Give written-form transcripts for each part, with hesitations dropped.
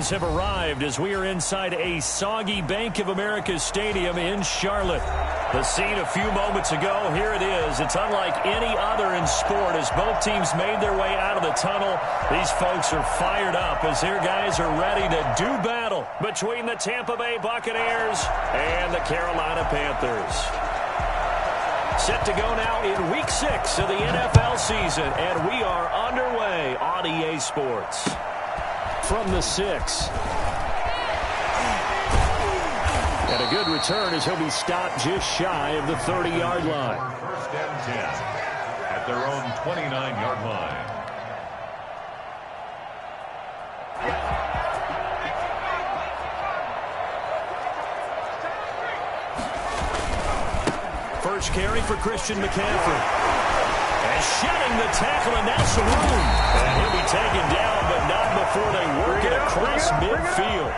fans have arrived as we are inside a soggy Bank of America Stadium in Charlotte. The scene a few moments ago, here it is. It's unlike any other in sport as both teams made their way out of the tunnel. These folks are fired up as their guys are ready to do battle between the Tampa Bay Buccaneers and the Carolina Panthers. Set to go now in Week 6 of the NFL season, and we are underway on EA Sports. From the 6. And a good return as he'll be stopped just shy of the 30-yard line. First and 10 at their own 29-yard line. First carry for Christian McCaffrey. And shedding the tackle, and now some room. And he'll be taken down, but not before they work it across midfield.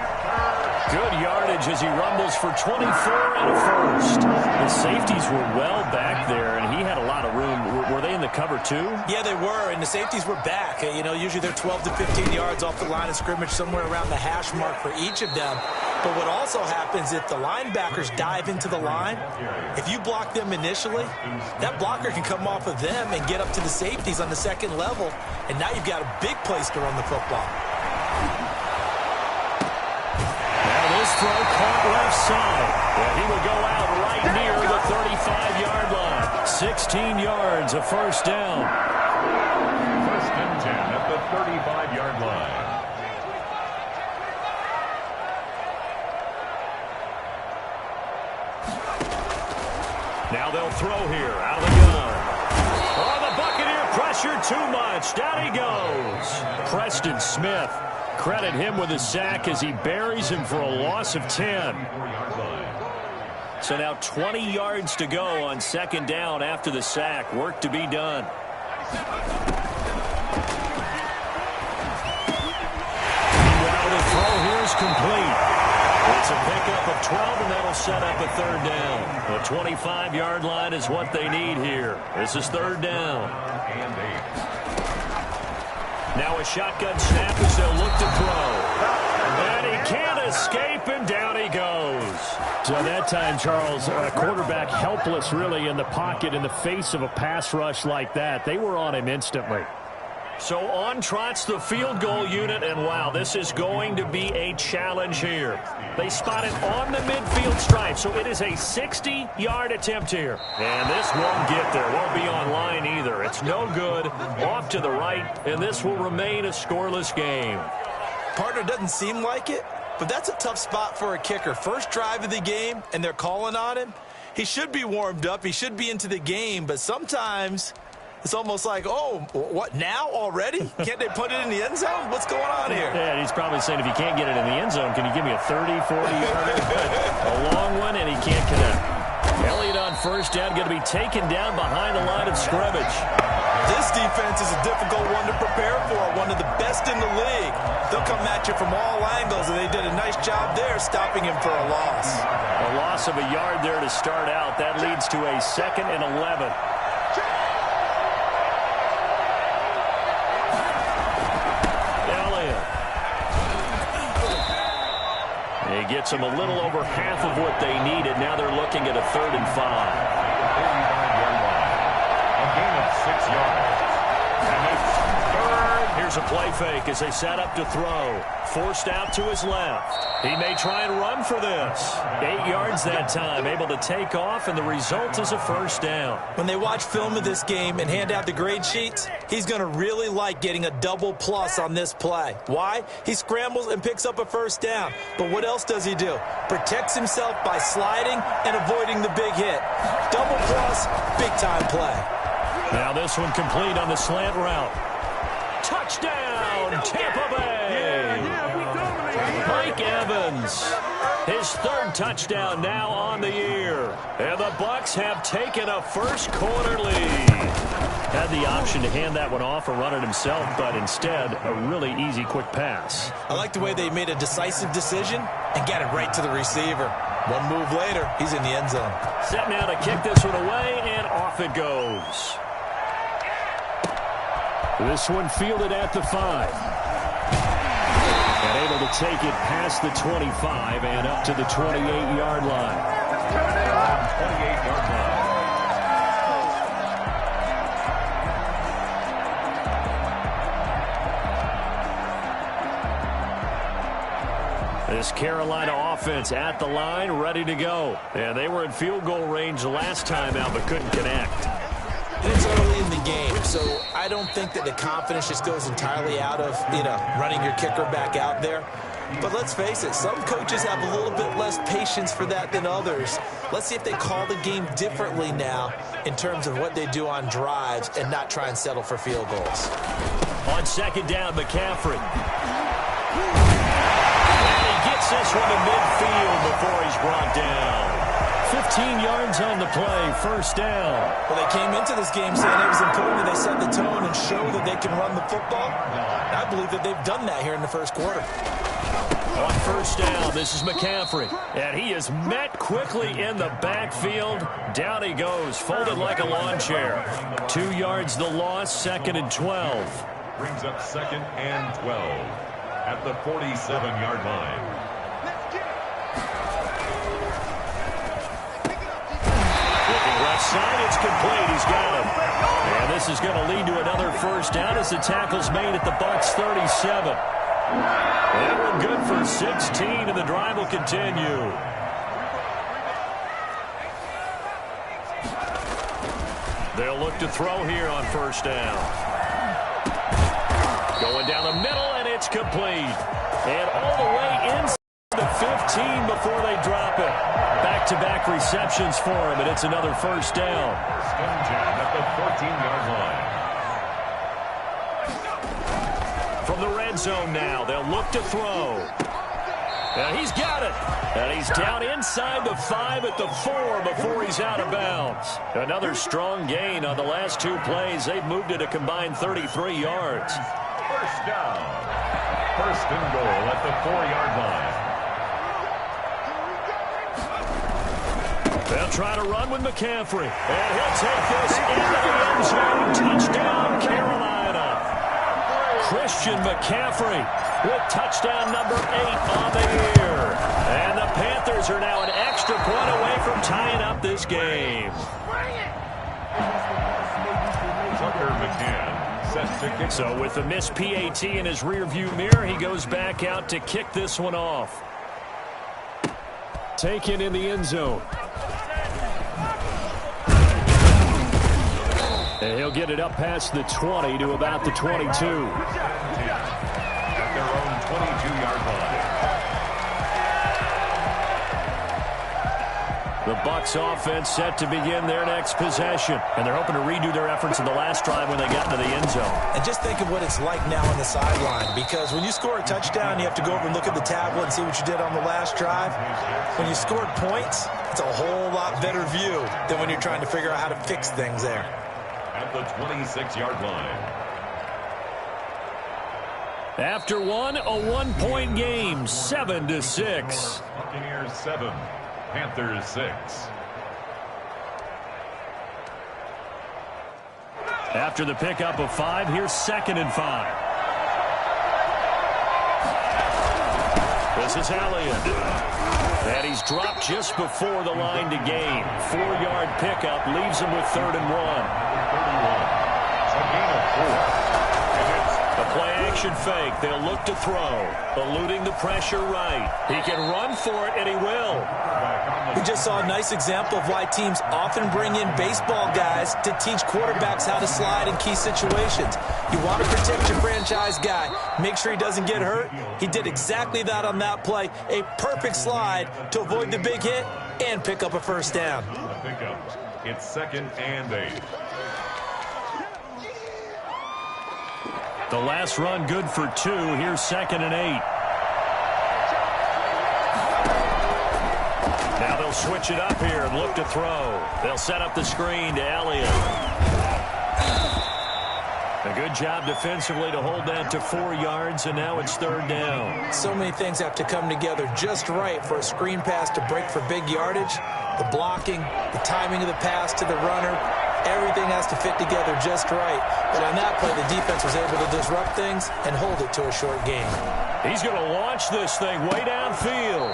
Good yardage as he rumbles for 24 and a first. The safeties were well back there, and he had a lot of room. Were they in the cover too? Yeah, they were, and the safeties were back. You know, usually they're 12 to 15 yards off the line of scrimmage, somewhere around the hash mark for each of them. But what also happens if the linebackers dive into the line, if you block them initially, that blocker can come off of them and get up to the safeties on the second level, and now you've got a big place to run the football. This throw caught left side. And he will go out right near the 35-yard line. 16 yards, a first down. First and 10 at the 35-yard line. Now they'll throw here out of the gun. Oh, the Buccaneer pressure too much. Down he goes. Preston Smith. Credit him with a sack as he buries him for a loss of 10. So now 20 yards to go on second down after the sack. Work to be done. Meanwhile, the throw here is complete. It's a pickup of 12, and that'll set up a third down. The 25-yard line is what they need here. This is third down. Now a shotgun snap as they'll look to throw. And he can't escape, and down he goes. So that time, Charles, a quarterback helpless really in the pocket in the face of a pass rush like that. They were on him instantly. So on trots the field goal unit, and wow, this is going to be a challenge here. They spot it on the midfield stripe, so it is a 60-yard attempt here. And this won't get there, won't be on line either. It's no good, off to the right, and this will remain a scoreless game. Partner, doesn't seem like it, but that's a tough spot for a kicker. First drive of the game, and they're calling on him. He should be warmed up, he should be into the game, but sometimes it's almost like, oh, what, now already? Can't they put it in the end zone? What's going on here? Yeah, he's probably saying if you can't get it in the end zone, can you give me a 30, 40-yarder? A long one, and he can't connect. Elliott on first down, going to be taken down behind the line of scrimmage. This defense is a difficult one to prepare for, one of the best in the league. They'll come at you from all angles, and they did a nice job there stopping him for a loss. A loss of a yard there to start out. That leads to a 2nd and 11. He gets them a little over half of what they needed. Now they're looking at a 3rd and 5. 35-yard line. A gain of 6 yards. And it's third. Here's a play fake as they set up to throw. Forced out to his left. He may try and run for this. 8 yards that time, able to take off, and the result is a first down. When they watch film of this game and hand out the grade sheets, he's going to really like getting a double plus on this play. Why? He scrambles and picks up a first down. But what else does he do? Protects himself by sliding and avoiding the big hit. Double plus, big-time play. Now this one complete on the slant route. Touchdown, Tampa Bay! Mike Evans, his 3rd touchdown now on the year. And the Bucs have taken a first-quarter lead. Had the option to hand that one off or run it himself, but instead, a really easy, quick pass. I like the way they made a decisive decision and got it right to the receiver. One move later, he's in the end zone. Set now to kick this one away, and off it goes. This one fielded at the 5. And able to to take it past the 25 and up to the 28-yard line. 28-yard line. This Carolina offense at the line, ready to go. And they were in field goal range last time out, but couldn't connect. It's early in the game, so I don't think that the confidence just goes entirely out of, running your kicker back out there. But let's face it, some coaches have a little bit less patience for that than others. Let's see if they call the game differently now in terms of what they do on drives and not try and settle for field goals. On second down, McCaffrey. Gets this one to midfield before he's brought down. 15 yards on the play, first down. Well, they came into this game saying it was important that they set the tone and show that they can run the football. And I believe that they've done that here in the first quarter. On first down, this is McCaffrey. And he is met quickly in the backfield. Down he goes, folded like a lawn chair. 2 yards the loss, second and 12. Brings up second and 12 at the 47-yard line. Side, it's complete. He's got him. And this is going to lead to another first down as the tackle's made at the Bucs 37. And we're good for 16, and the drive will continue. They'll look to throw here on first down. Going down the middle, and it's complete. And all the way inside the 15 before they drop it. Back-to-back receptions for him, and it's another first down. Stone jab at the 14-yard line. From the red zone now, they'll look to throw. And he's got it. And he's down inside the 5 at the 4 before he's out of bounds. Another strong gain on the last 2 plays. They've moved it a combined 33 yards. First down. First and goal at the 4-yard line. They'll try to run with McCaffrey. And he'll take this into the end zone. Touchdown, Carolina. Christian McCaffrey with touchdown number 8 on the year. And the Panthers are now an extra point away from tying up this game. Tucker McCann set to kick. So with the missed PAT in his rearview mirror, he goes back out to kick this one off. Taken in the end zone. And he'll get it up past the 20 to about the 22. At their own 22-yard line. The Bucs offense set to begin their next possession. And they're hoping to redo their efforts in the last drive when they got into the end zone. And just think of what it's like now on the sideline, because when you score a touchdown, you have to go over and look at the tablet and see what you did on the last drive. When you scored points, it's a whole lot better view than when you're trying to figure out how to fix things there. At the 26-yard line. After one, a 1-point game, 7-6. Buccaneers 7, Panthers 6. After the pickup of 5, here's second and 5. This is Elliott. And he's dropped just before the line to gain. 4-yard pickup leaves him with 3rd and 1. 31. A gain of 4. A play-action fake. They'll look to throw. Eluding the pressure right. He can run for it, and he will. We just saw a nice example of why teams often bring in baseball guys to teach quarterbacks how to slide in key situations. You want to protect your franchise guy. Make sure he doesn't get hurt. He did exactly that on that play. A perfect slide to avoid the big hit and pick up a first down. A pickup. It's 2nd and 8. The last run good for 2. Here's 2nd and 8. Now they'll switch it up here and look to throw. They'll set up the screen to Elliott. A good job defensively to hold that to 4 yards, and now it's 3rd down. So many things have to come together just right for a screen pass to break for big yardage. The blocking, the timing of the pass to the runner, Everything has to fit together just right. But on that play, the defense was able to disrupt things and hold it to a short game. He's going to launch this thing way downfield.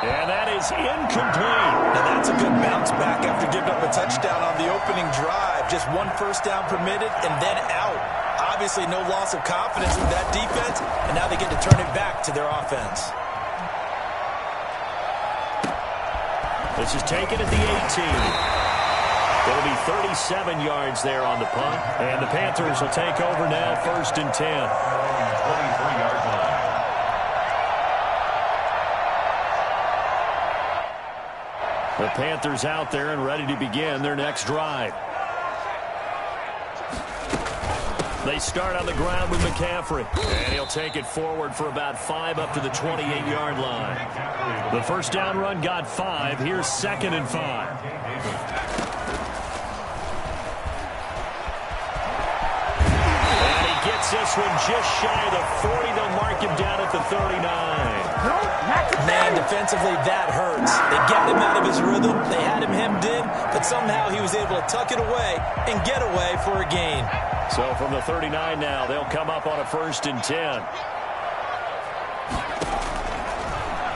And that is incomplete. Now that's a good bounce back after giving up a touchdown on the opening drive. Just one first down permitted and then out. Obviously no loss of confidence in that defense, and now they get to turn it back to their offense. This is taken at the 18. It'll be 37 yards there on the punt. And the Panthers will take over now, 1st and 10. 23-yard line. The Panthers out there and ready to begin their next drive. They start on the ground with McCaffrey. And he'll take it forward for about 5 up to the 28-yard line. The first down run got 5. Here's 2nd and 5. And he gets this one just shy of the 40. They'll mark him down at the 39. Man, defensively, that hurts. They got him out of his rhythm. They had him hemmed in, but somehow he was able to tuck it away and get away for a gain. So from the 39 now, they'll come up on a 1st and 10.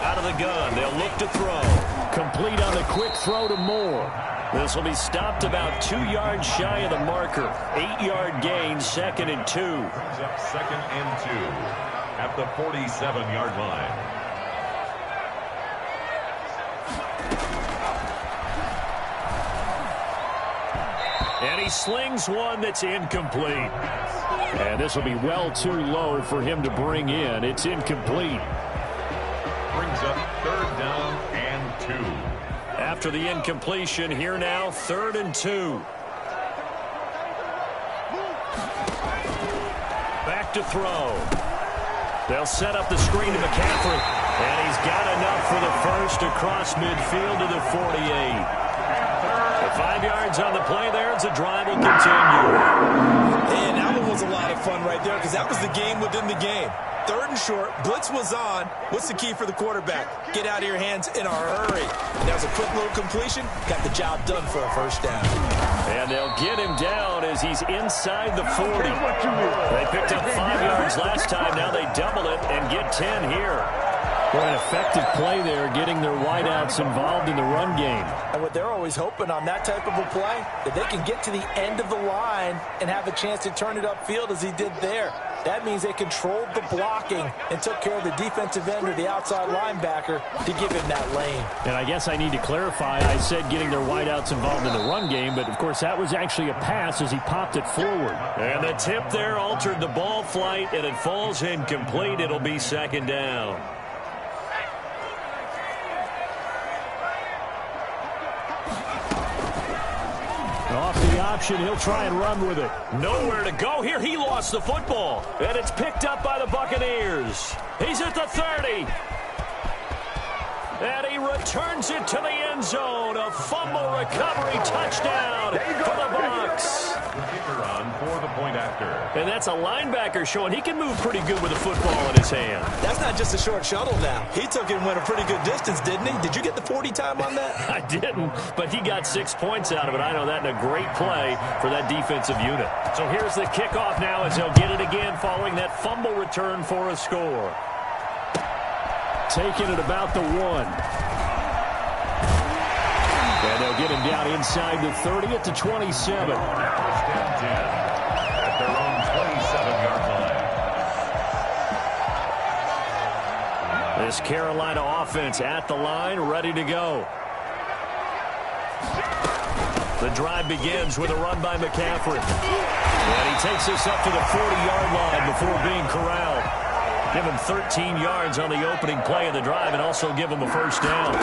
Out of the gun, they'll look to throw. Complete on the quick throw to Moore. This will be stopped about 2 yards shy of the marker. 8-yard gain, 2nd and 2. Brings up 2nd and 2 at the 47-yard line. And he slings one that's incomplete. And this will be well too low for him to bring in. It's incomplete. Brings up 3rd down and 2. After the incompletion, here now, 3rd and 2. Back to throw. They'll set up the screen to McCaffrey. And he's got enough for the first across midfield to the 48. 5 yards on the play there as the drive will continue. And that one was a lot of fun right there because that was the game within the game. 3rd and short, blitz was on. What's the key for the quarterback? Get out of your hands in a hurry. And that was a quick little completion. Got the job done for a first down. And they'll get him down as he's inside the 40. They picked up 5 yards last time. Now they double it and get 10 here. What an effective play there, getting their wideouts involved in the run game. And what they're always hoping on that type of a play, that they can get to the end of the line and have a chance to turn it upfield as he did there. That means they controlled the blocking and took care of the defensive end or the outside linebacker to give him that lane. And I guess I need to clarify, I said getting their wideouts involved in the run game, but of course that was actually a pass as he popped it forward. And the tip there altered the ball flight, and it falls incomplete. It'll be 2nd down. Off the option, he'll try and run with it. Nowhere to go here. He lost the football. And it's picked up by the Buccaneers. He's at the 30. And he returns it to the end zone. A fumble recovery touchdown for the Bucs. The kicker on for the point after. And that's a linebacker showing he can move pretty good with a football in his hand. That's not just a short shuttle now. He took it and went a pretty good distance, didn't he? Did you get the 40 time on that? I didn't, but he got 6 points out of it. I know that in a great play for that defensive unit. So here's the kickoff now as they'll get it again following that fumble return for a score. Taking it about the 1. And they'll get him down inside the 30 at the 27. 1st and 10 at their own 27-yard line. This Carolina offense at the line, ready to go. The drive begins with a run by McCaffrey. And he takes this up to the 40-yard line before being corralled. Give him 13 yards on the opening play of the drive and also give him a first down.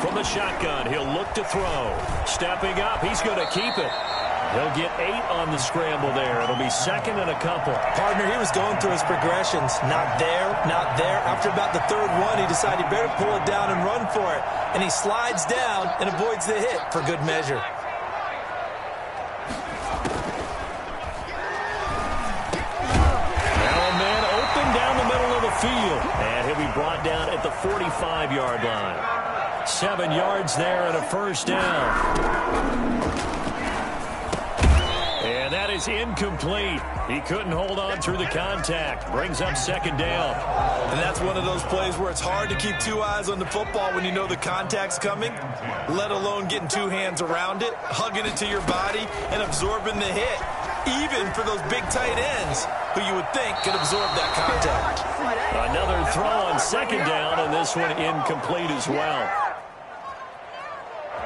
From the shotgun, he'll look to throw. Stepping up, he's going to keep it. He'll get 8 on the scramble there. It'll be 2nd and a couple. Partner, he was going through his progressions. Not there, not there. After about the 3rd one, he decided he better pull it down and run for it. And he slides down and avoids the hit for good measure. Field. And he'll be brought down at the 45-yard line. 7 yards there and a first down. is incomplete. He couldn't hold on through the contact. Brings up second down. And that's one of those plays where it's hard to keep two eyes on the football when you know the contact's coming, let alone getting two hands around it, hugging it to your body, and absorbing the hit, even for those big tight ends who you would think could absorb that contact. Another throw on second down, and this one incomplete as well.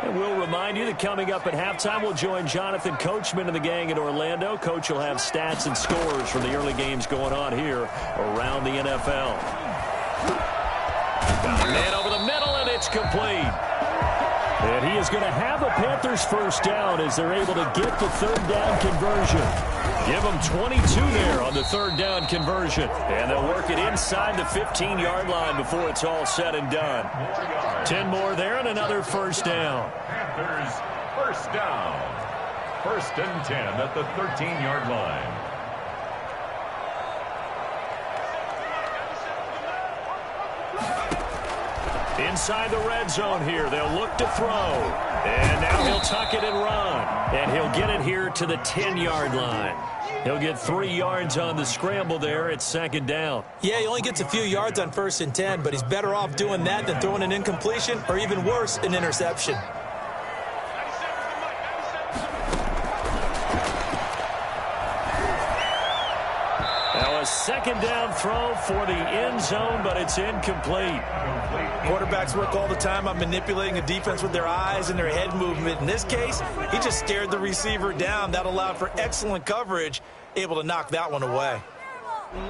And we'll remind you that coming up at halftime, we'll join Jonathan Coachman and the gang in Orlando. Coach will have stats and scores from the early games going on here around the NFL. Got a man over the middle, and it's complete. And he is going to have a Panthers first down as they're able to get the third down conversion. Give them 22 there on the third down conversion. And they'll work it inside the 15-yard line before it's all said and done. 10 more there and another first down. Panthers first down. First and 10 at the 13-yard line. Inside the red zone here. They'll look to throw. And now he'll tuck it and run. And he'll get it here to the 10-yard line. He'll get 3 yards on the scramble there at second down. Yeah, he only gets a few yards on first and 10, but he's better off doing that than throwing an incompletion or even worse, an interception. Now a second down throw for the end zone, but it's incomplete. Quarterbacks work all the time on manipulating a defense with their eyes and their head movement. In this case, he just stared the receiver down. That allowed for excellent coverage, able to knock that one away.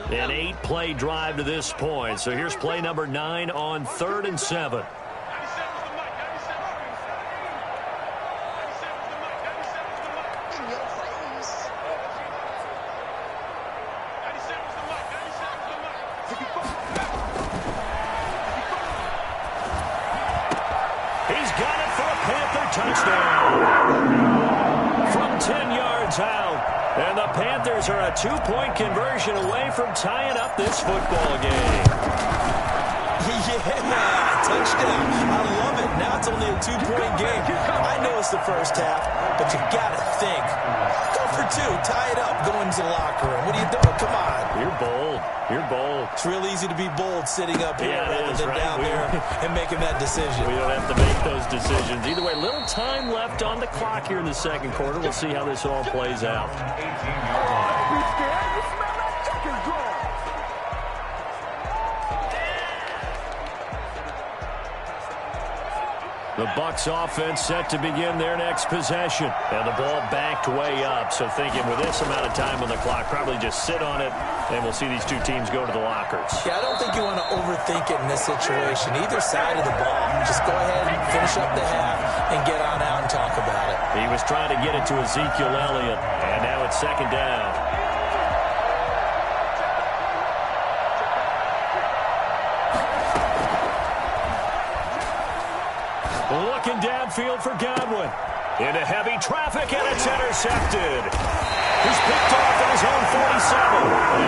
An 8-play drive to this point. So here's play number 9 on 3rd and 7. From 10 yards out. And the Panthers are a 2-point conversion away from tying up this football game. Yeah, touchdown. I love it. Now it's only a 2-point game. I know it's the first half, but you got to think. Go for 2, tie it up, go into the locker room. What are you doing? Come on. You're bold. You're bold. It's real easy to be bold sitting up here rather than right? down there and making that decision. We don't have to make those decisions. Either way, little time left on the clock here in the second quarter. We'll see how this all plays out. 18-yard line. The Bucs offense set to begin their next possession. And the ball backed way up. So thinking with this amount of time on the clock, probably just sit on it, and we'll see these two teams go to the lockers. Yeah, I don't think you want to overthink it in this situation. Either side of the ball. Just go ahead and finish up the half and get on out and talk about it. He was trying to get it to Ezekiel Elliott, and now it's second down. Looking downfield for Godwin. Into heavy traffic, and it's intercepted. He's picked off at his own 47.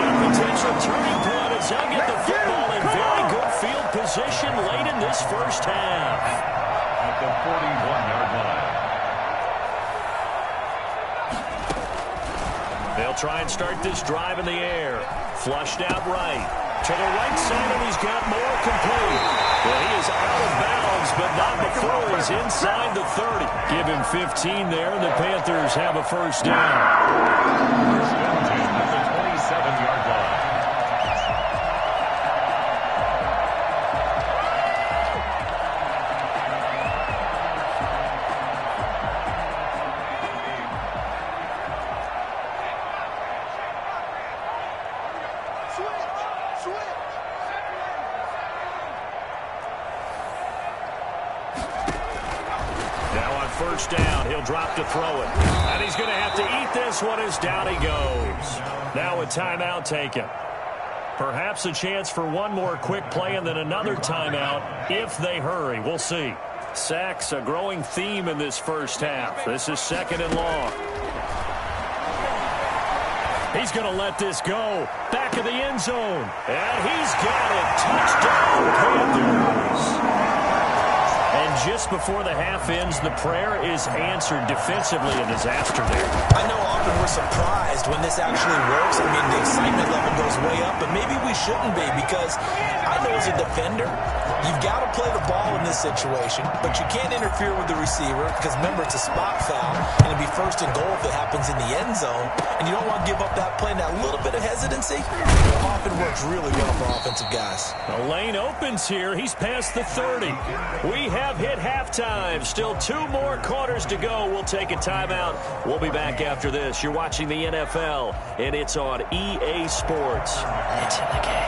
And potential turning point as he'll get the football in very good field position late in this first half. At the 41-yard line. They'll try and start this drive in the air. Flushed out right. To the right side, and he's got more complete. Well, he is out of bounds, but not before he's inside the 30. Give him 15 there, and the Panthers have a first down. First and 10 at the 27-yard line. First down, he'll drop to throw it. And he's going to have to eat this one as down he goes. Now a timeout taken. Perhaps a chance for one more quick play and then another timeout if they hurry. We'll see. Sacks, a growing theme in this first half. This is second and long. He's going to let this go. Back of the end zone. And he's got it. Touchdown, Panthers. And just just before the half ends, the prayer is answered defensively. A disaster there. I know often we're surprised when this actually works. I mean, the excitement level goes way up, but maybe we shouldn't be, because I know as a defender, you've got to play the ball in this situation, but you can't interfere with the receiver because, remember, it's a spot foul, and it'll be first and goal if it happens in the end zone, and you don't want to give up that play. And that little bit of hesitancy often works really well for offensive guys. The lane opens here. He's past the 30. We have hit halftime. Still 2 more quarters to go. We'll take a timeout. We'll be back after this. You're watching the NFL, and it's on EA Sports. It's in the game.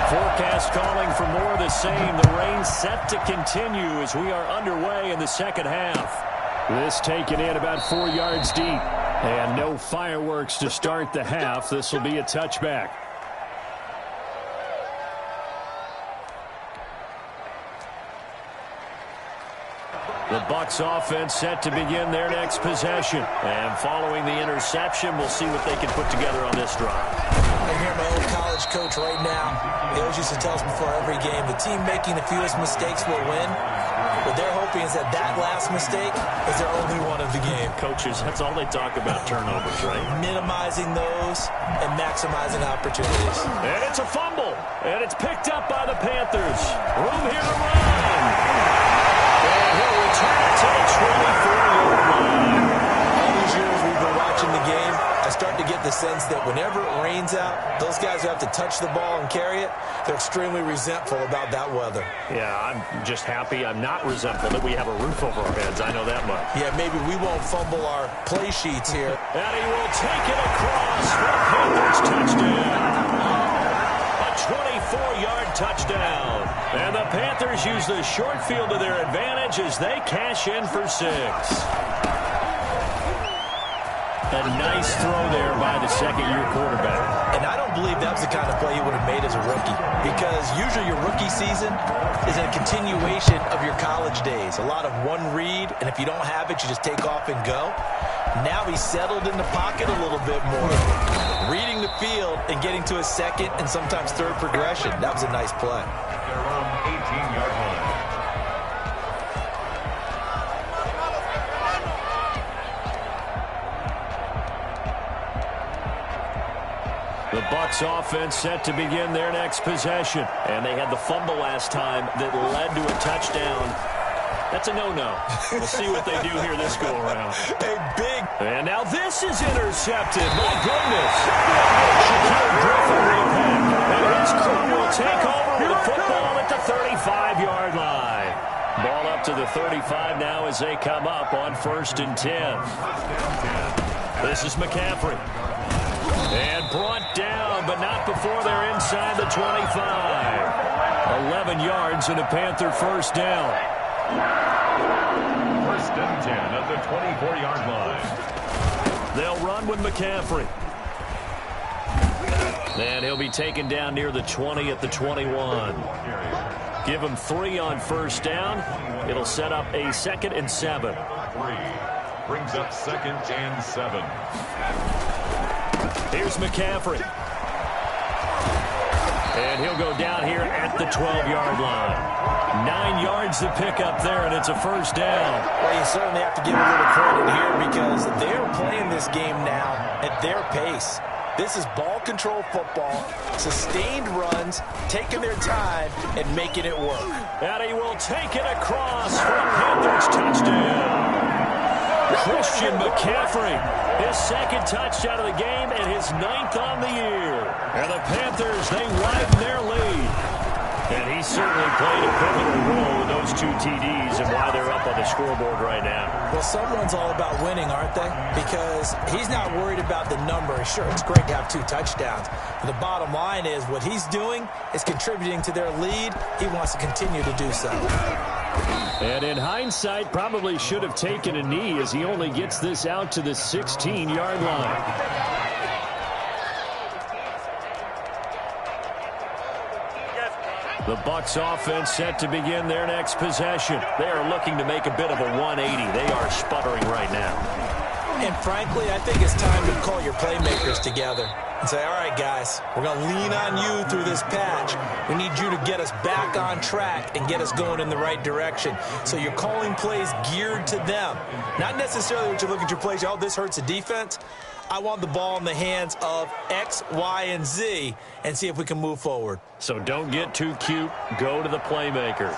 Forecast calling for more of the same. The rain set to continue as we are underway in the second half. This taken in about 4 yards deep. And no fireworks to start the half. This will be a touchback. The Bucs offense set to begin their next possession. And following the interception, we'll see what they can put together on this drive. I hear my old college coach right now. He always used to tell us before every game, the team making the fewest mistakes will win. What they're hoping is that last mistake is their only one of the game. Coaches, that's all they talk about, turnovers, right? Minimizing those and maximizing opportunities. And it's a fumble. And it's picked up by the Panthers. Room here to run. And he'll return it to the 24-yard line. All these years we've been watching the game, I start to get the sense that whenever it rains out, those guys who have to touch the ball and carry it, they're extremely resentful about that weather. Yeah, I'm just happy I'm not resentful that we have a roof over our heads. I know that much. Yeah, maybe we won't fumble our play sheets here. And he will take it across for a Panthers touchdown. A 24-yard touchdown. And the Panthers use the short field to their advantage as they cash in for 6. A nice throw there by the second-year quarterback. And I don't believe that was the kind of play he would have made as a rookie, because usually your rookie season is a continuation of your college days. A lot of one read, and if you don't have it, you just take off and go. Now he's settled in the pocket a little bit more, reading the field and getting to his second and sometimes third progression. That was a nice play. They're on 18-yard line. The Bucs offense set to begin their next possession. And they had the fumble last time that led to a touchdown. That's a no-no. We'll see what they do here this go-around. Hey, big. And now this is intercepted. My goodness. Shaquille Griffin will pick. And his crew will take over with the football at the 35-yard line. Ball up to the 35 now as they come up on 1st and 10. This is McCaffrey. And brought down, but not before they're inside the 25. 11 yards and a Panther first down. 1st and 10 at the 24-yard line. They'll run with McCaffrey. And he'll be taken down near the 20 at the 21. Give him 3 on first down. It'll set up a 2nd and 7. 3 brings up 2nd and 7. Here's McCaffrey. And he'll go down here at the 12-yard line. 9 yards to pick up there, and it's a first down. Well, you certainly have to give a little credit here because they're playing this game now at their pace. This is ball control football, sustained runs, taking their time, and making it work. And he will take it across for a Panthers touchdown. Christian McCaffrey, his 2nd touchdown of the game and his 9th on the year. And the Panthers, they widen their lead. And he certainly played a pivotal role in those 2 TDs and why they're up on the scoreboard right now. Well, someone's all about winning, aren't they? Because he's not worried about the number. Sure, it's great to have 2 touchdowns. But the bottom line is what he's doing is contributing to their lead. He wants to continue to do so. And in hindsight, probably should have taken a knee as he only gets this out to the 16-yard line. The Bucs offense set to begin their next possession. They are looking to make a bit of a 180. They are sputtering right now. And frankly, I think it's time to call your playmakers together and say, all right, guys, we're going to lean on you through this patch. We need you to get us back on track and get us going in the right direction. So you're calling plays geared to them. Not necessarily what you look at your plays, oh, this hurts the defense. I want the ball in the hands of X, Y, and Z and see if we can move forward. So don't get too cute. Go to the playmakers.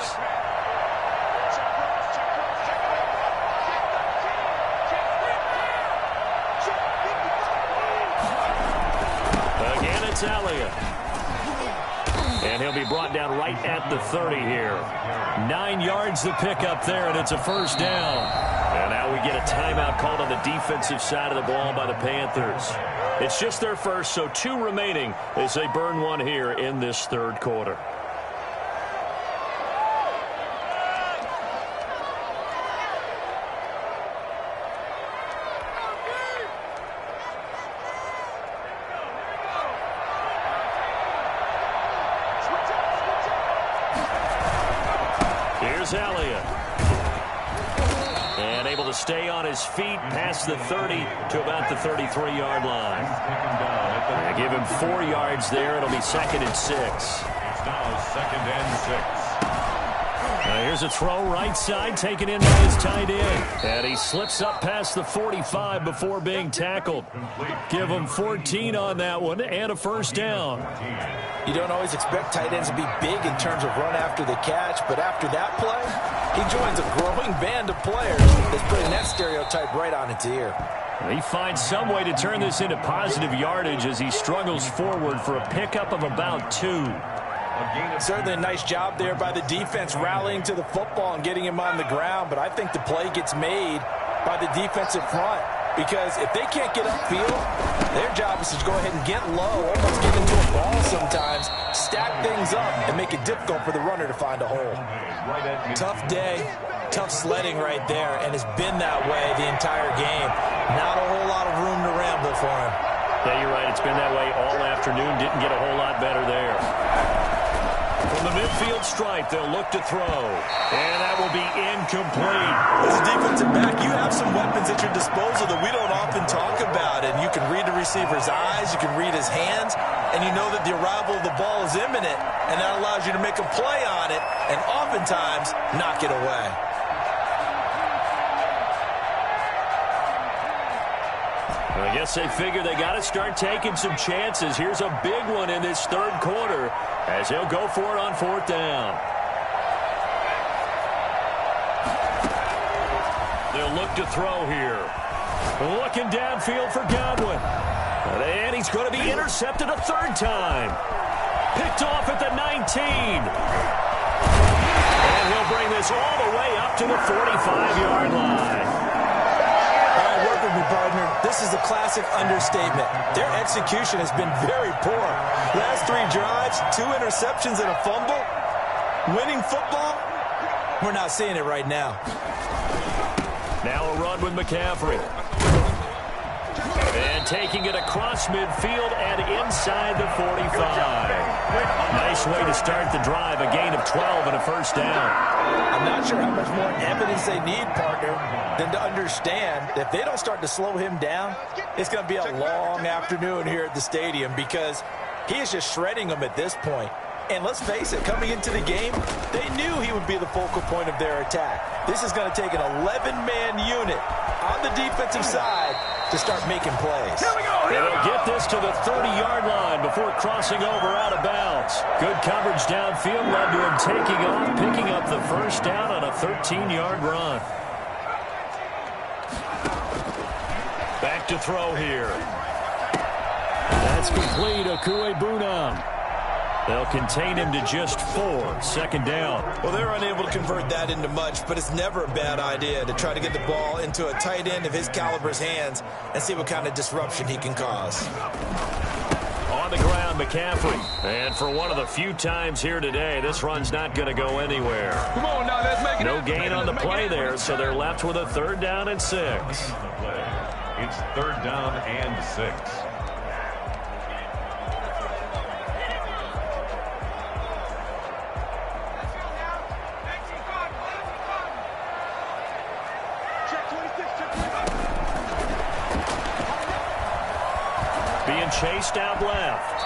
Again, it's Elliott. And he'll be brought down right at the 30 here. 9 yards to pick up there, and it's a first down. And now we get a timeout called on the defensive side of the ball by the Panthers. It's just their first, so 2 remaining as they burn one here in this third quarter. Here's Elliott. And able to stay on his feet past the 30 to about the 33-yard line. They give him 4 yards there. It'll be 2nd and 6. It's now 2nd and 6. Here's a throw right side taken in by his tight end. And he slips up past the 45 before being tackled. Give him 14 on that one and a first down. You don't always expect tight ends to be big in terms of run after the catch, but after that play, he joins a growing band of players that's putting that stereotype right on its ear. He finds some way to turn this into positive yardage as he struggles forward for a pickup of about 2. Certainly a nice job there by the defense rallying to the football and getting him on the ground, but I think the play gets made by the defensive front because if they can't get upfield, their job is to go ahead and get low, almost get into a ball sometimes, stack things up, and make it difficult for the runner to find a hole. Tough day, tough sledding right there, and it's been that way the entire game. Not a whole lot of room to ramble for him. Yeah, you're right. It's been that way all afternoon. Didn't get a whole lot better there. From the midfield stripe, they'll look to throw. And that will be incomplete. As a defensive back, you have some weapons at your disposal that we don't often talk about. And you can read the receiver's eyes, you can read his hands, and you know that the arrival of the ball is imminent. And that allows you to make a play on it and oftentimes knock it away. I guess they figure they got to start taking some chances. Here's a big one in this third quarter as he'll go for it on 4th down. They'll look to throw here. Looking downfield for Godwin. And he's going to be intercepted a 3rd time. Picked off at the 19. And he'll bring this all the way up to the 45-yard line. Work with me, partner. This is a classic understatement. Their execution has been very poor. Last 3 drives, 2 interceptions and a fumble. Winning football, we're not seeing it right now. Now a run with McCaffrey. And taking it across midfield and inside the 45. Nice way to start the drive. A gain of 12 and a first down. I'm not sure how much more evidence they need, partner, than to understand that if they don't start to slow him down, it's going to be a long afternoon here at the stadium because he is just shredding them at this point. And let's face it, coming into the game, they knew he would be the focal point of their attack. This is going to take an 11-man unit on the defensive side to start making plays. Here we go. They'll get this to the 30-yard line before crossing over out of bounds. Good coverage downfield led to him taking off, picking up the first down on a 13-yard run. Back to throw here. That's complete. Okuebunam. They'll contain him to just 4. 2nd down. Well, they're unable to convert that into much, but it's never a bad idea to try to get the ball into a tight end of his caliber's hands and see what kind of disruption he can cause. On the ground, McCaffrey. And for one of the few times here today, this run's not going to go anywhere. Come on now, let's make it. No gain on the play there, so they're left with a 3rd down and 6. It's 3rd down and 6. chased out left.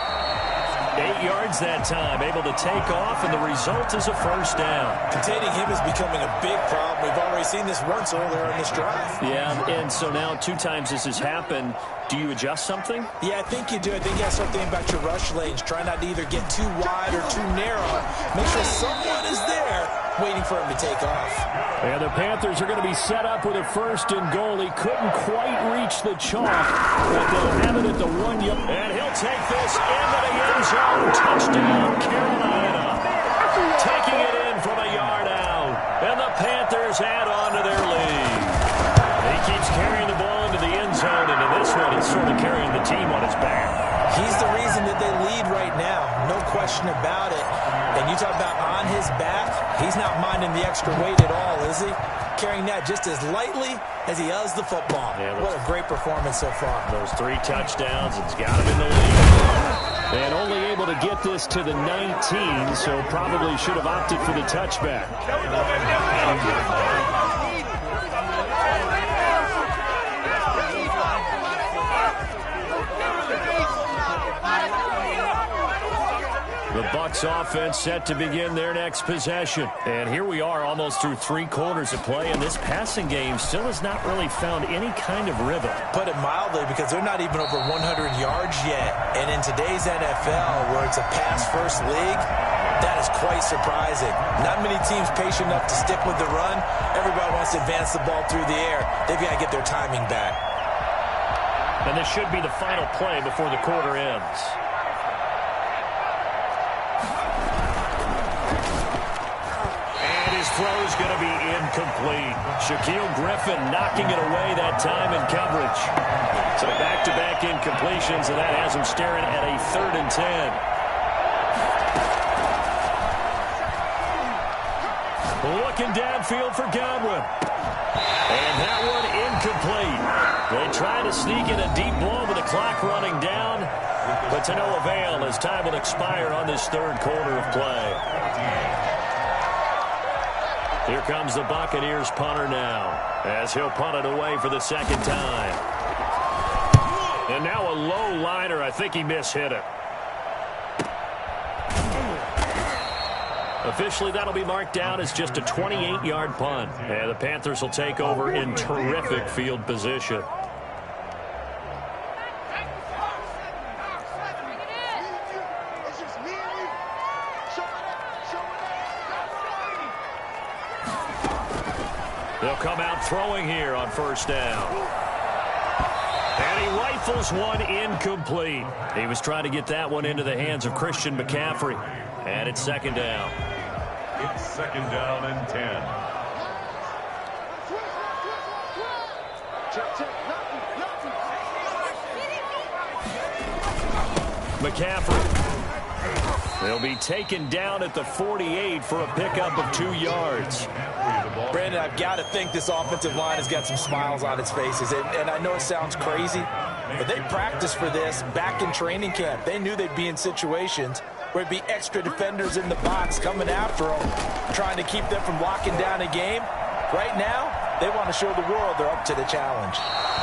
8 yards that time, able to take off, and the result is a first down. Containing him is becoming a big problem. We've already seen this once earlier in this drive. Yeah, and so now 2 times this has happened. Do you adjust something? Yeah, I think you do. I think you have to start thinking about your rush lanes. Try not to either get too wide or too narrow. Make sure someone is there waiting for him to take off. And the Panthers are going to be set up with a first and goal. He couldn't quite reach the chalk, but they'll have it at the 1 yard. And he'll take this into the end zone. Touchdown, Carolina. Taking it in from a yard out. And the Panthers add on to their lead. He keeps carrying the ball into the end zone, and in this one, he's sort of carrying the team on his back. He's the reason that they lead right now. No question about it. And you talk about on his back, he's not minding the extra weight at all, is he? Carrying that just as lightly as he does the football. Yeah, what a great performance so far. Those 3 touchdowns, it's got him in the lead. And only able to get this to the 19, so probably should have opted for the touchback. The Bucs offense set to begin their next possession. And here we are almost through 3 quarters of play, and this passing game still has not really found any kind of rhythm. Put it mildly, because they're not even over 100 yards yet. And in today's NFL, where it's a pass-first league, that is quite surprising. Not many teams patient enough to stick with the run. Everybody wants to advance the ball through the air. They've got to get their timing back. And this should be the final play before the quarter ends. Throw's going to be incomplete. Shaquille Griffin knocking it away that time in coverage. So back-to-back incompletions, and that has him staring at a 3rd and 10. Looking downfield for Godwin. And that one incomplete. They try to sneak in a deep blow with the clock running down, but to no avail as time will expire on this 3rd quarter of play. Here comes the Buccaneers punter now, as he'll punt it away for the 2nd time. And now a low liner. I think he mishit it. Officially, that'll be marked down as just a 28-yard punt. And the Panthers will take over in terrific field position. They'll come out throwing here on 1st down. And he rifles one incomplete. He was trying to get that one into the hands of Christian McCaffrey. And it's 2nd down. It's 2nd down and 10. McCaffrey. They'll be taken down at the 48 for a pickup of 2 yards. Brandon, I've got to think this offensive line has got some smiles on its faces. And I know it sounds crazy, but they practiced for this back in training camp. They knew they'd be in situations where it'd be extra defenders in the box coming after them, trying to keep them from locking down a game. Right now, they want to show the world they're up to the challenge.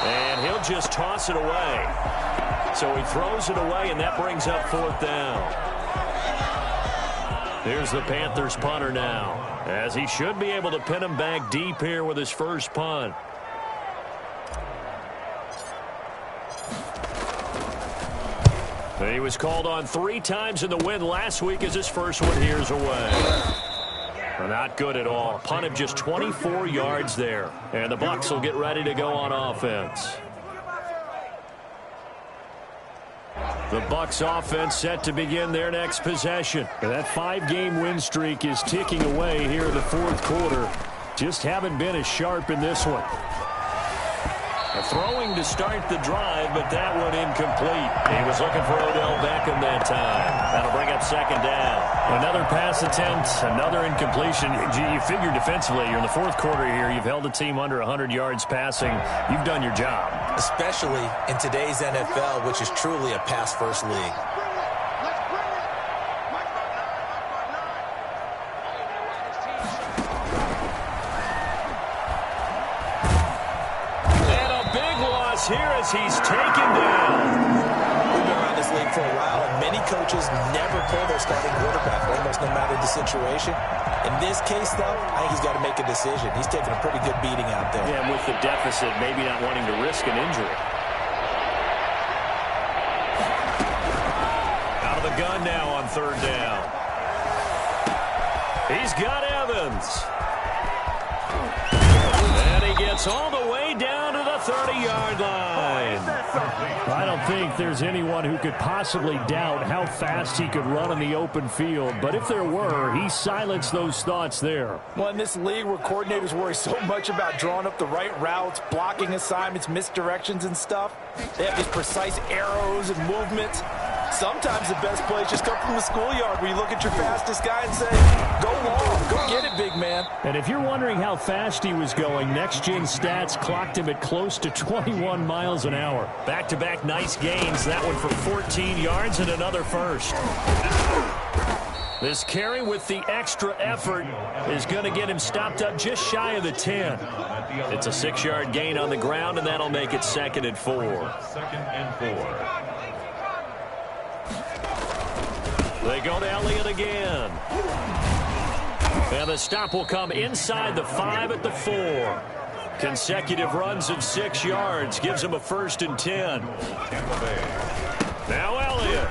And he'll just toss it away. So he throws it away, and that brings up 4th down. Here's the Panthers punter now, as he should be able to pin him back deep here with his first punt. He was called on 3 times in the win last week as his first one here's away. Not good at all. Punt of just 24 yards there. And the Bucs will get ready to go on offense. The Bucs offense set to begin their next possession. That 5-game win streak is ticking away here in the 4th quarter. Just haven't been as sharp in this one. Throwing to start the drive, but that one incomplete. He was looking for Odell Beckham that time. That'll bring up 2nd down. Another pass attempt, another incompletion. You figure defensively, you're in the 4th quarter here. You've held the team under 100 yards passing. You've done your job. Especially in today's NFL, which is truly a pass-first league. Here as he's taken down. We've been league for a while, and many coaches never pull their starting quarterback, almost no matter the situation. In this case, though, I think he's got to make a decision. He's taking a pretty good beating out there. Yeah, and with the deficit, maybe not wanting to risk an injury. Out of the gun now on third down. He's got Evans. And he gets all the way down to the 30-yard line. I don't think there's anyone who could possibly doubt how fast he could run in the open field. But if there were, he silenced those thoughts there. Well, in this league where coordinators worry so much about drawing up the right routes, blocking assignments, misdirections and stuff, they have these precise arrows and movements. Sometimes the best plays just come from the schoolyard where you look at your fastest guy and say, go long, go get it, big man. And if you're wondering how fast he was going, next-gen stats clocked him at close to 21 miles an hour. Back-to-back nice gains. That one for 14 yards and another first. This carry with the extra effort is going to get him stopped up just shy of the 10. It's a 6-yard gain on the ground, and that'll make it 2nd and 4. 2nd and 4. They go to Elliott again. And the stop will come inside the 5 at the 4. Consecutive runs of 6 yards gives him a 1st and 10. Now Elliott.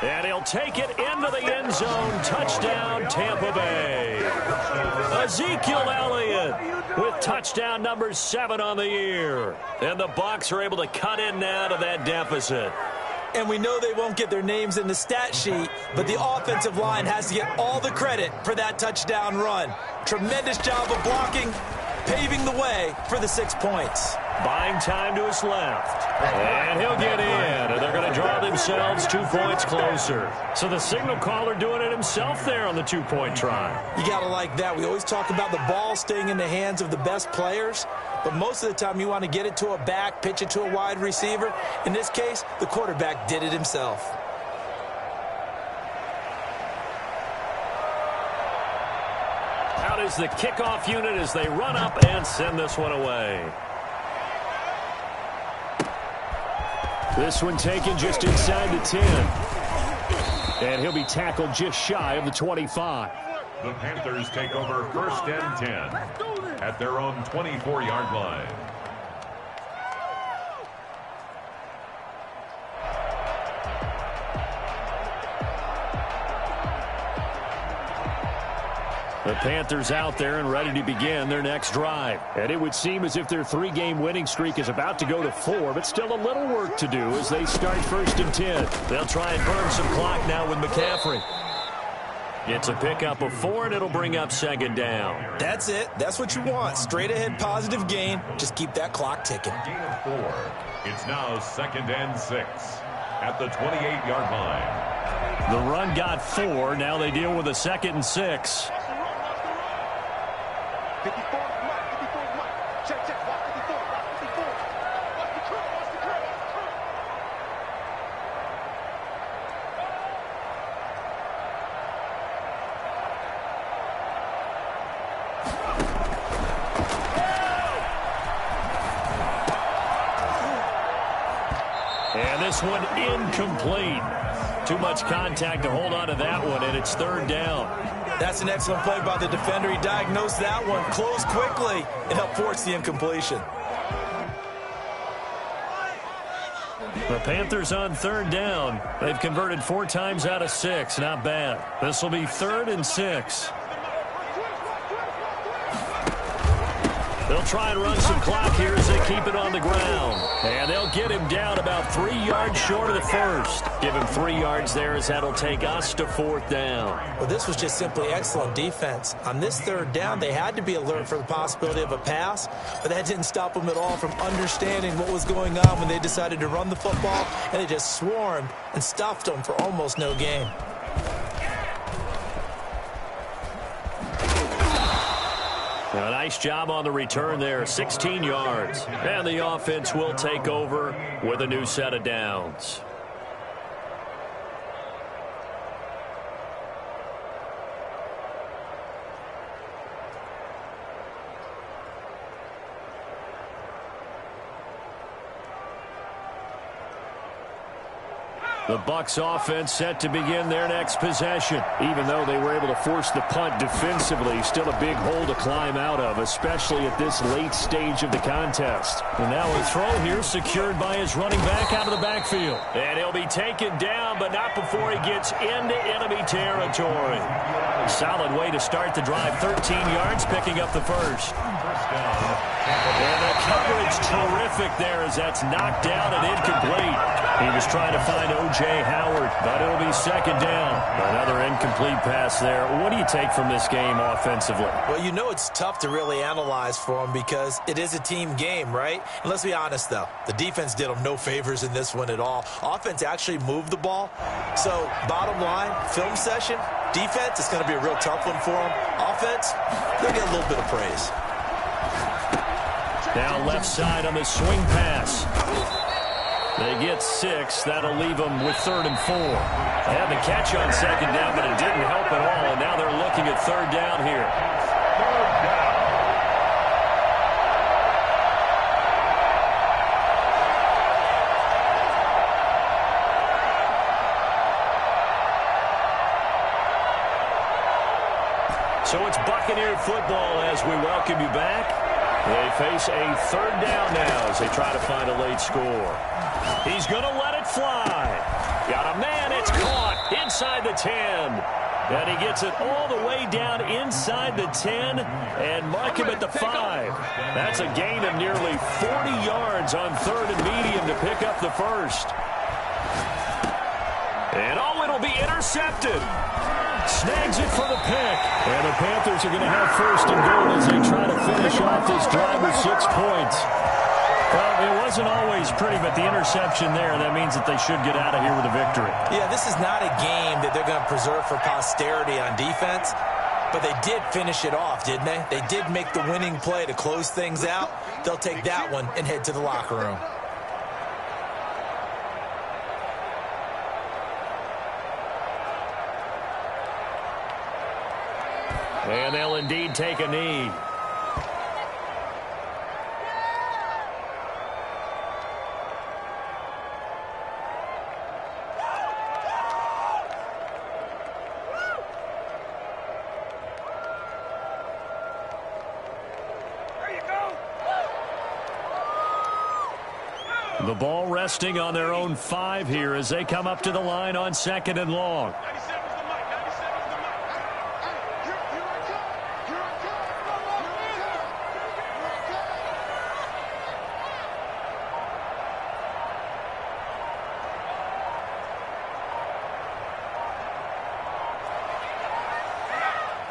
And he'll take it into the end zone. Touchdown, Tampa Bay. Ezekiel Elliott with touchdown number 7 on the year. And the Bucs are able to cut in now to that deficit. And we know they won't get their names in the stat sheet, but the offensive line has to get all the credit for that touchdown run. Tremendous job of blocking, paving the way for the 6 points. Buying time to his left. And he'll get in. And they're going to draw themselves 2 points closer. So the signal caller doing it himself there on the 2-point try. You got to like that. We always talk about the ball staying in the hands of the best players. But most of the time you want to get it to a back, pitch it to a wide receiver. In this case, the quarterback did it himself. Out is the kickoff unit as they run up and send this one away. This one taken just inside the 10. And he'll be tackled just shy of the 25. The Panthers take over 1st and 10 at their own 24-yard line. The Panthers out there and ready to begin their next drive. And it would seem as if their 3-game winning streak is about to go to 4, but still a little work to do as they start 1st and 10. They'll try and burn some clock now with McCaffrey. It's a pickup of 4, and it'll bring up 2nd down. That's it. That's what you want. Straight ahead positive gain. Just keep that clock ticking. Gain of 4. It's now 2nd and 6 at the 28-yard line. The run got 4. Now they deal with a 2nd and 6. And this one incomplete. Too much contact to hold on to that one, and it's 3rd down. That's an excellent play by the defender. He diagnosed that one, closed quickly, and helped force the incompletion. The Panthers on 3rd down. They've converted 4 times out of 6. Not bad. This will be 3rd and 6. They'll try and run some clock here as they keep it on the ground. And they'll get him down about 3 yards short of the 1st. Give him 3 yards there as that'll take us to 4th down. Well, this was just simply excellent defense. On this 3rd down, they had to be alert for the possibility of a pass, but that didn't stop them at all from understanding what was going on when they decided to run the football, and they just swarmed and stuffed them for almost no gain. A nice job on the return there, 16 yards. And the offense will take over with a new set of downs. The Bucs offense set to begin their next possession. Even though they were able to force the punt defensively, still a big hole to climb out of, especially at this late stage of the contest. And now a throw here secured by his running back out of the backfield. And he'll be taken down, but not before he gets into enemy territory. Solid way to start the drive. 13 yards, picking up the first. And the coverage terrific there as that's knocked down and incomplete. He was trying to find O.J. Howard, but it'll be second down. Another incomplete pass there. What do you take from this game offensively? Well, you know it's tough to really analyze for him because it is a team game, right? And let's be honest, though. The defense did them no favors in this one at all. Offense actually moved the ball. So, bottom line, film session, defense is going to be a real tough one for them. Offense, they'll get a little bit of praise. Now left side on the swing pass. They get 6. That'll leave them with 3rd and 4. They had the catch on second down, but it didn't help at all. And now they're looking at 3rd down here. So it's Buccaneer football as we welcome you back. They face a 3rd down now as they try to find a late score. He's going to let it fly. Got a man. It's caught inside the 10. And he gets it all the way down inside the 10 and mark him at the 5. That's a gain of nearly 40 yards on 3rd and medium to pick up the first. And it'll be intercepted. Snags it for the pick. And the Panthers are going to have 1st and goal as they try to finish off this drive with 6 points. Well, it wasn't always pretty, but the interception there, that means that they should get out of here with a victory. Yeah, this is not a game that they're going to preserve for posterity on defense, but they did finish it off, didn't they? They did make the winning play to close things out. They'll take that one and head to the locker room. And they'll indeed take a knee. The ball resting on their own 5 here as they come up to the line on 2nd and long.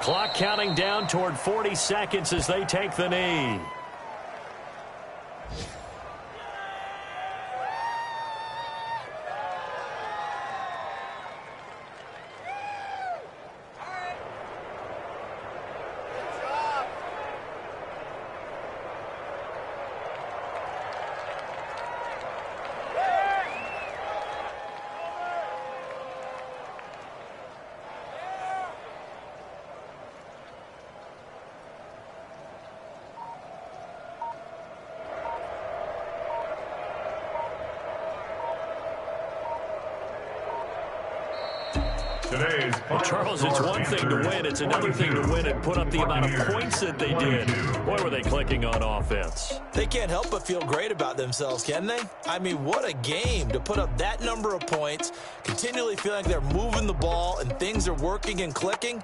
Clock counting down toward 40 seconds as they take the knee. Well, Charles, it's one thing to win. It's another thing to win and put up the amount of points that they did. Boy, were they clicking on offense. They can't help but feel great about themselves, can they? I mean, what a game to put up that number of points, continually feel like they're moving the ball and things are working and clicking.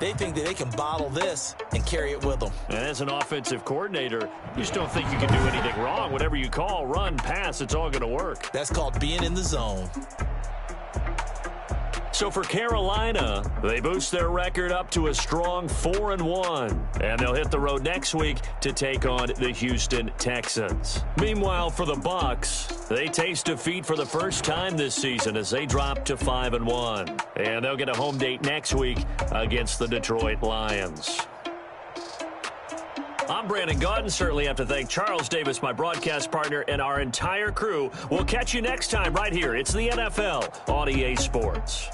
They think that they can bottle this and carry it with them. And as an offensive coordinator, you just don't think you can do anything wrong. Whatever you call, run, pass, it's all going to work. That's called being in the zone. So for Carolina, they boost their record up to a strong 4-1. And they'll hit the road next week to take on the Houston Texans. Meanwhile, for the Bucs, they taste defeat for the first time this season as they drop to 5-1. And they'll get a home date next week against the Detroit Lions. I'm Brandon Gaudin. Certainly have to thank Charles Davis, my broadcast partner, and our entire crew. We'll catch you next time right here. It's the NFL on EA Sports.